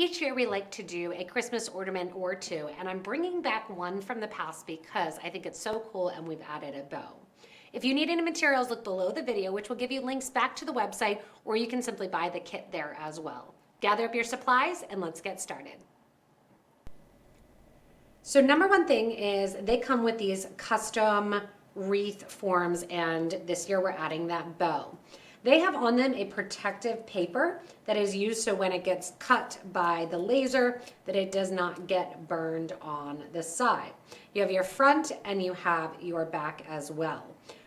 Each year we like to do a Christmas ornament or two, and I'm bringing back one from the past because I think it's so cool and we've added a bow. If you need any materials, look below the video, which will give you links back to the website, or you can simply buy the kit there as well. Gather up your supplies and let's get started. So number one thing is they come with these custom wreath forms, and this year we're adding that bow. They have on them a protective paper that is used so when it gets cut by the laser that it does not get burned on the side. You have your front and you have your back as well.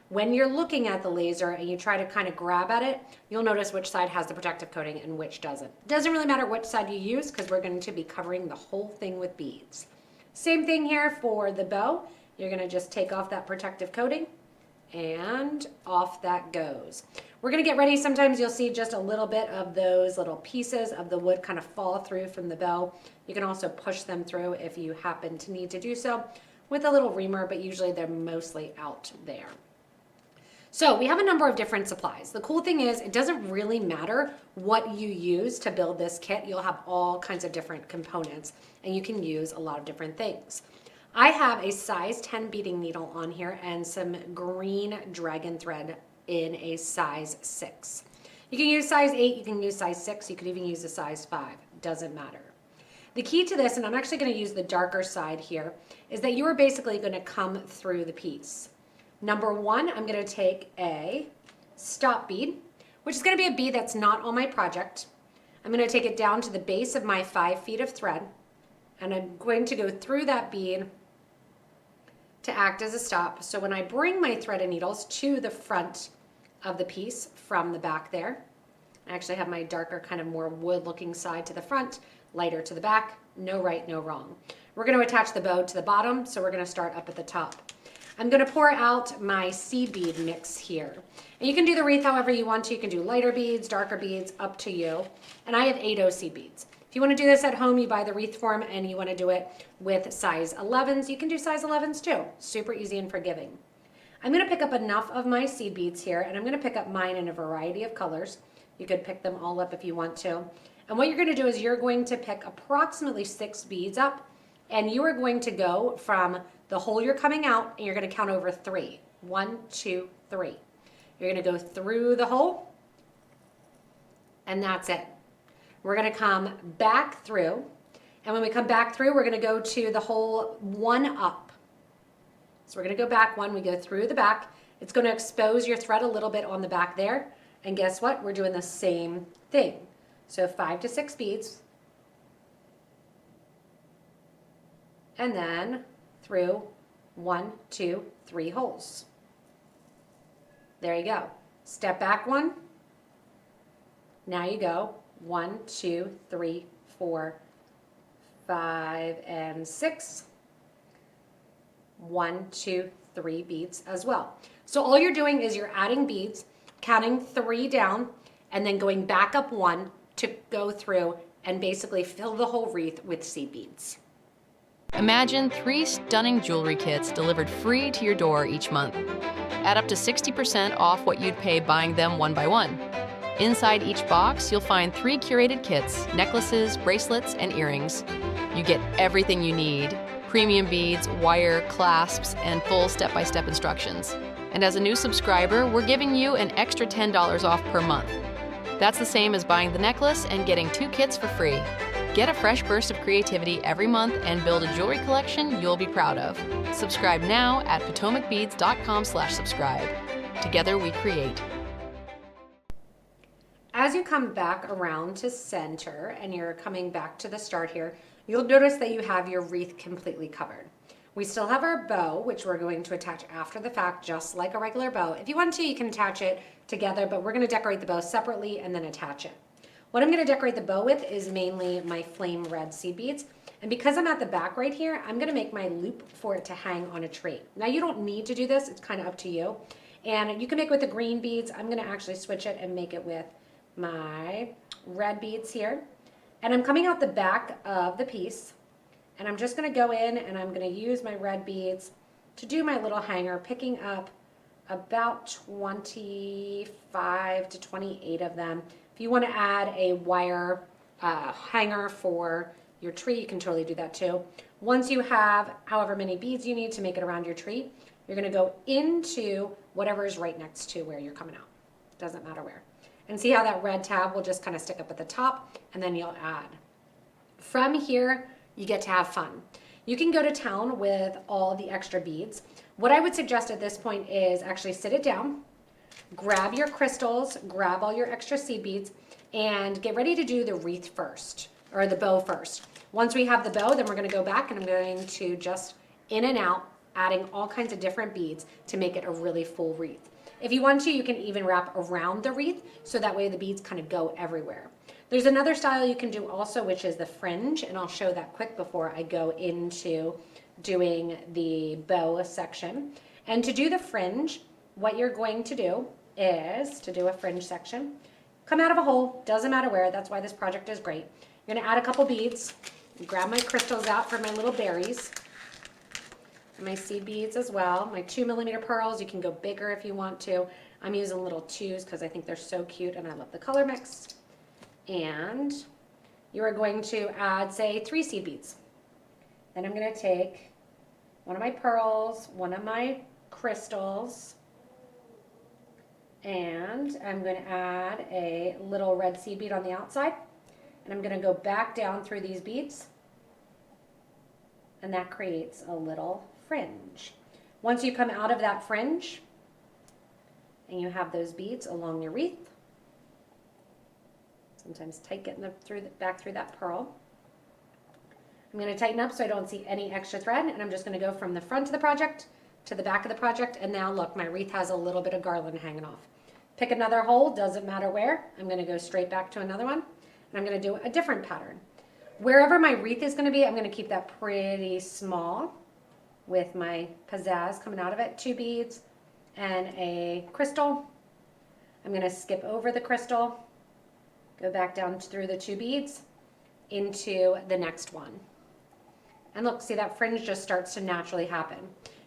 When you're looking at the laser and you try to kind of grab at it, you'll notice which side has the protective coating and which doesn't. It doesn't really matter which side you use because we're going to be covering the whole thing with beads. Same thing here for the bow. You're going to just take off that protective coating and off that goes. We're gonna get ready. Sometimes you'll see just a little bit of those little pieces of the wood kind of fall through from the bow. You can also push them through if you happen to need to do so with a little reamer, but usually they're mostly out there. So we have a number of different supplies. The cool thing is it doesn't really matter what you use to build this kit. You'll have all kinds of different components and you can use a lot of different things. I have a size 10 beading needle on here and some green dragon thread in a size 6. You can use size 8, you can use size 6, you could even use a size 5, doesn't matter. The key to this, and I'm actually going to use the darker side here, is that you are basically going to come through the piece. Number one, I'm going to take a stop bead, which is going to be a bead that's not on my project. I'm going to take it down to the base of my 5 feet of thread, and I'm going to go through that bead to act as a stop. So when I bring my thread and needles to the front of the piece from the back there, I actually have my darker kind of more wood looking side to the front, lighter to the back, no right, no wrong. We're going to attach the bow to the bottom, so we're going to start up at the top. I'm going to pour out my seed bead mix here. And you can do the wreath however you want to. You can do lighter beads, darker beads, up to you. And I have 8 seed beads. If you want to do this at home, you buy the wreath form and you want to do it with size 11s, you can do size 11s too. Super easy and forgiving. I'm going to pick up enough of my seed beads here, and I'm going to pick up mine in a variety of colors. You could pick them all up if you want to. And what you're going to do is you're going to pick approximately 6 beads up, and you are going to go from the hole you're coming out, and you're going to count over 3. 1, 2, 3. You're going to go through the hole, and that's it. We're going to come back through, and when we come back through, we're going to go to the hole 1 up. So we're going to go back 1, we go through the back. It's going to expose your thread a little bit on the back there, and guess what? We're doing the same thing. So 5 to 6 beads, and then through 1, 2, 3 holes. There you go. Step back 1. Now you go 1, 2, 3, 4, 5, and 6. 1, 2, 3 beads as well. So all you're doing is you're adding beads, counting 3 down, and then going back up 1 to go through and basically fill the whole wreath with seed beads. Imagine 3 stunning jewelry kits delivered free to your door each month. Add up to 60% off what you'd pay buying them one by one. Inside each box, you'll find 3 curated kits, necklaces, bracelets, and earrings. You get everything you need: premium beads, wire, clasps, and full step-by-step instructions. And as a new subscriber, we're giving you an extra $10 off per month. That's the same as buying the necklace and getting 2 kits for free. Get a fresh burst of creativity every month and build a jewelry collection you'll be proud of. Subscribe now at PotomacBeads.com/subscribe. Together we create. As you come back around to center and you're coming back to the start here, you'll notice that you have your wreath completely covered. We still have our bow, which we're going to attach after the fact, just like a regular bow. If you want to, you can attach it together, but we're going to decorate the bow separately and then attach it. What I'm going to decorate the bow with is mainly my flame red seed beads. And because I'm at the back right here, I'm going to make my loop for it to hang on a tree. Now you don't need to do this, it's kind of up to you. And you can make it with the green beads. I'm going to actually switch it and make it with my red beads here. And I'm coming out the back of the piece, and I'm just going to go in and I'm going to use my red beads to do my little hanger, picking up about 25 to 28 of them. If you want to add a wire hanger for your tree, you can totally do that too. Once you have however many beads you need to make it around your tree, you're going to go into whatever is right next to where you're coming out. Doesn't matter where. And see how that red tab will just kind of stick up at the top, and then you'll add. From here, you get to have fun. You can go to town with all the extra beads. What I would suggest at this point is actually sit it down, grab your crystals, grab all your extra seed beads, and get ready to do the wreath first, or the bow first. Once we have the bow, then we're going to go back and I'm going to just in and out, adding all kinds of different beads to make it a really full wreath. If you want to, you can even wrap around the wreath, so that way the beads kind of go everywhere. There's another style you can do also, which is the fringe, and I'll show that quick before I go into doing the bow section. And to do the fringe, what you're going to do is, to do a fringe section, come out of a hole, doesn't matter where, that's why this project is great. You're gonna add a couple beads, grab my crystals out for my little berries, and my seed beads as well. My 2mm pearls, you can go bigger if you want to. I'm using little 2s because I think they're so cute and I love the color mix. And you are going to add, say, 3 seed beads. Then I'm gonna take one of my pearls, one of my crystals, and I'm going to add a little red seed bead on the outside, and I'm going to go back down through these beads, and that creates a little fringe. Once you come out of that fringe and you have those beads along your wreath, sometimes tight getting back through that pearl. I'm going to tighten up so I don't see any extra thread, and I'm just going to go from the front of the project to the back of the project, and now look, my wreath has a little bit of garland hanging off. Pick another hole, doesn't matter where. I'm going to go straight back to another one, and I'm going to do a different pattern. Wherever my wreath is going to be, I'm going to keep that pretty small with my pizzazz coming out of it. 2 beads and a crystal. I'm going to skip over the crystal, go back down through the 2 beads into the next one. And look, see that fringe just starts to naturally happen.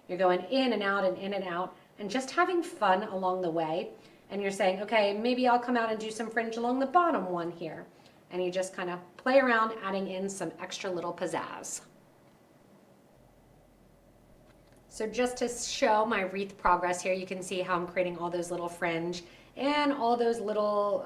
You're going in and out and in and out and just having fun along the way. And you're saying, okay, maybe I'll come out and do some fringe along the bottom one here. And you just kind of play around, adding in some extra little pizzazz. So just to show my wreath progress here, you can see how I'm creating all those little fringe and all those little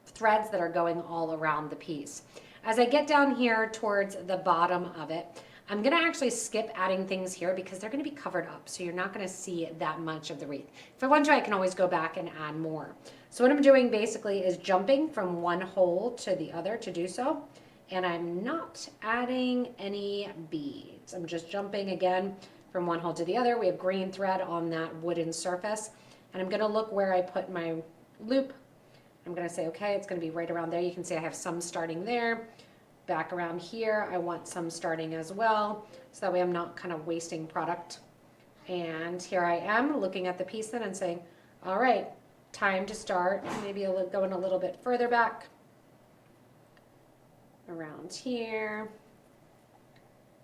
threads that are going all around the piece. As I get down here towards the bottom of it, I'm going to actually skip adding things here because they're going to be covered up, so you're not going to see that much of the wreath. If I want to, I can always go back and add more. So what I'm doing basically is jumping from one hole to the other to do so, and I'm not adding any beads. I'm just jumping again from one hole to the other. We have green thread on that wooden surface, and I'm going to look where I put my loop. I'm going to say, okay, it's going to be right around there. You can see I have some starting there. Back around here, I want some starting as well, so that way I'm not kind of wasting product. And here I am looking at the piece then and saying, all right, time to start. Maybe going a little bit further back around here.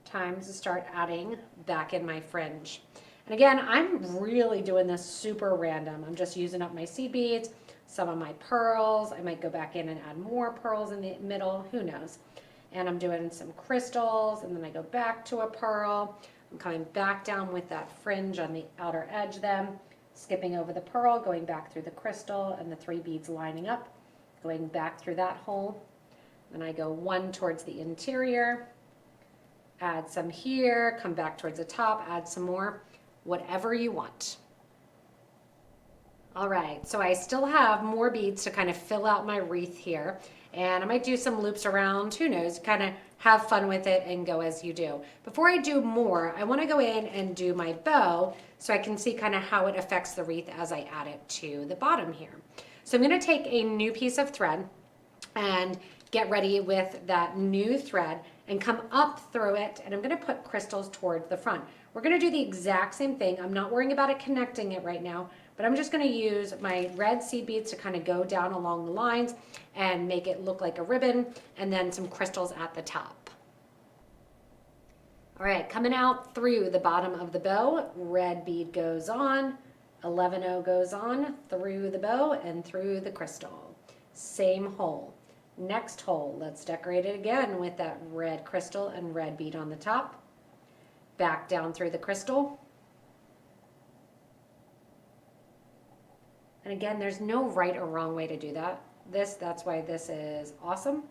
Time to start adding back in my fringe. And again, I'm really doing this super random. I'm just using up my seed beads, some of my pearls. I might go back in and add more pearls in the middle, who knows. And I'm doing some crystals, and then I go back to a pearl. I'm coming back down with that fringe on the outer edge then, skipping over the pearl, going back through the crystal and the 3 beads lining up, going back through that hole. Then I go one towards the interior, add some here, come back towards the top, add some more, whatever you want. All right, so I still have more beads to kind of fill out my wreath here. And I might do some loops around, who knows, kind of have fun with it and go as you do. Before I do more, I want to go in and do my bow so I can see kind of how it affects the wreath as I add it to the bottom here. So I'm going to take a new piece of thread and get ready with that new thread and come up through it, and I'm going to put crystals towards the front. We're going to do the exact same thing. I'm not worrying about it connecting it right now, but I'm just going to use my red seed beads to kind of go down along the lines and make it look like a ribbon, and then some crystals at the top. All right, coming out through the bottom of the bow, red bead goes on, 11-0 goes on through the bow and through the crystal. Same hole. Next hole, let's decorate it again with that red crystal and red bead on the top. Back down through the crystal. And again, there's no right or wrong way to do that. That's why this is awesome,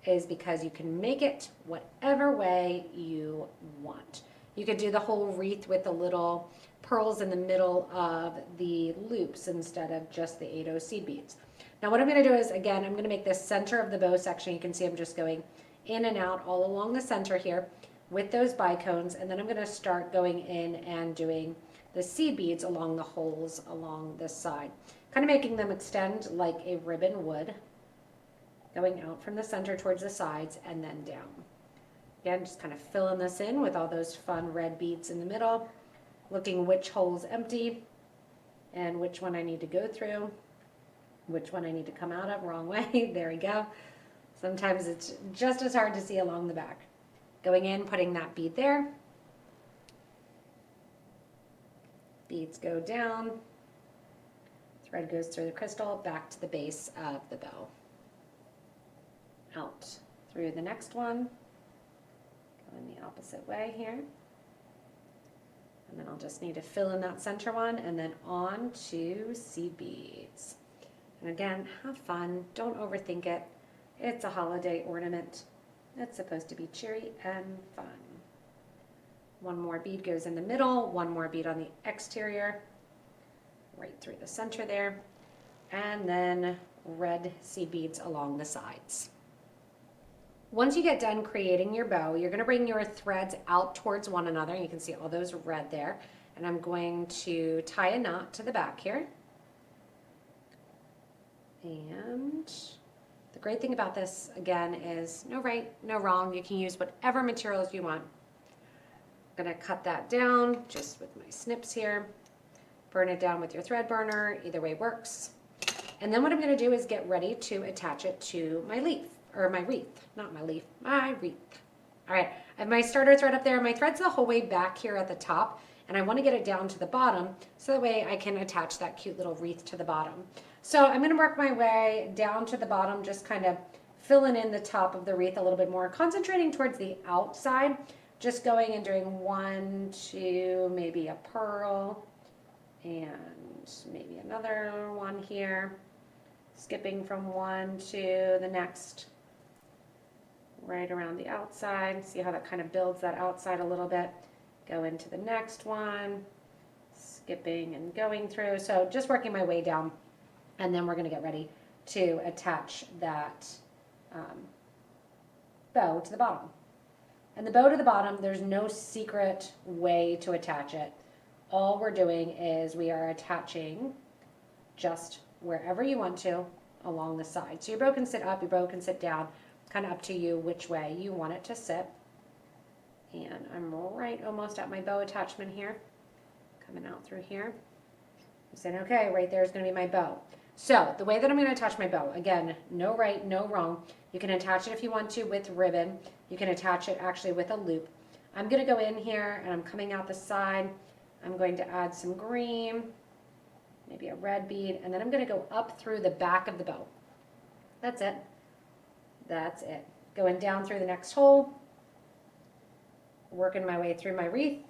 is because you can make it whatever way you want. You could do the whole wreath with the little pearls in the middle of the loops instead of just the 8 seed beads. Now what I'm going to do is, again, I'm going to make the center of the bow section. You can see I'm just going in and out all along the center here with those bicones, and then I'm going to start going in and doing the seed beads along the holes along this side, kind of making them extend like a ribbon would, going out from the center towards the sides and then down. Again, just kind of filling this in with all those fun red beads in the middle, looking which hole's empty and which one I need to go through, which one I need to come out of. Wrong way. There we go. Sometimes it's just as hard to see along the back. Going in, putting that bead there. Beads go down. Thread goes through the crystal, back to the base of the bow. Out through the next one. Going the opposite way here. And then I'll just need to fill in that center one, and then on to seed beads. And again, have fun. Don't overthink it. It's a holiday ornament. It's supposed to be cheery and fun. One more bead goes in the middle, one more bead on the exterior, right through the center there, and then red seed beads along the sides. Once you get done creating your bow, you're going to bring your threads out towards one another. You can see all those red there. And I'm going to tie a knot to the back here. And the great thing about this, again, is no right, no wrong. You can use whatever materials you want. I'm going to cut that down just with my snips here. Burn it down with your thread burner. Either way works. And then what I'm going to do is get ready to attach it to my leaf. Or my wreath, not my leaf, my wreath. All right, I have my starter thread up there. My thread's the whole way back here at the top, and I want to get it down to the bottom so that way I can attach that cute little wreath to the bottom. So I'm going to work my way down to the bottom, just kind of filling in the top of the wreath a little bit more, concentrating towards the outside, just going and doing 1, 2, maybe a pearl, and maybe another one here, skipping from one to the next. Right around the outside. See how that kind of builds that outside a little bit. Go into the next one, skipping and going through. So just working my way down, and then we're going to get ready to attach that bow to the bottom. And the bow to the bottom, there's no secret way to attach it. All we're doing is we are attaching just wherever you want to along the side. So your bow can sit up, your bow can sit down. Kind of up to you which way you want it to sit. And I'm right almost at my bow attachment here. Coming out through here. I'm saying, okay, right there is going to be my bow. So the way that I'm going to attach my bow, again, no right, no wrong. You can attach it if you want to with ribbon. You can attach it actually with a loop. I'm going to go in here and I'm coming out the side. I'm going to add some green, maybe a red bead, and then I'm going to go up through the back of the bow. That's it. That's it. Going down through the next hole, working my way through my wreath,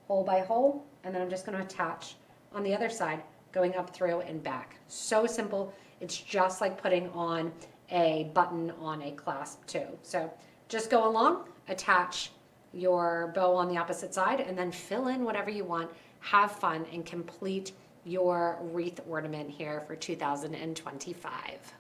hole by hole, and then I'm just going to attach on the other side, going up through and back. So simple. It's just like putting on a button on a clasp too. So just go along, attach your bow on the opposite side, and then fill in whatever you want. Have fun and complete your wreath ornament here for 2025.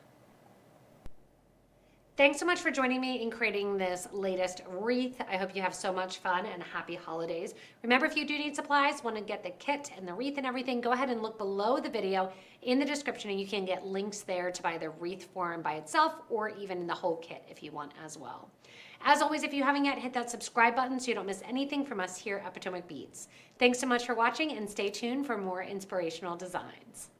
Thanks so much for joining me in creating this latest wreath. I hope you have so much fun and happy holidays. Remember, if you do need supplies, want to get the kit and the wreath and everything, go ahead and look below the video in the description and you can get links there to buy the wreath form by itself or even the whole kit if you want as well. As always, if you haven't yet, hit that subscribe button so you don't miss anything from us here at Potomac Beads. Thanks so much for watching and stay tuned for more inspirational designs.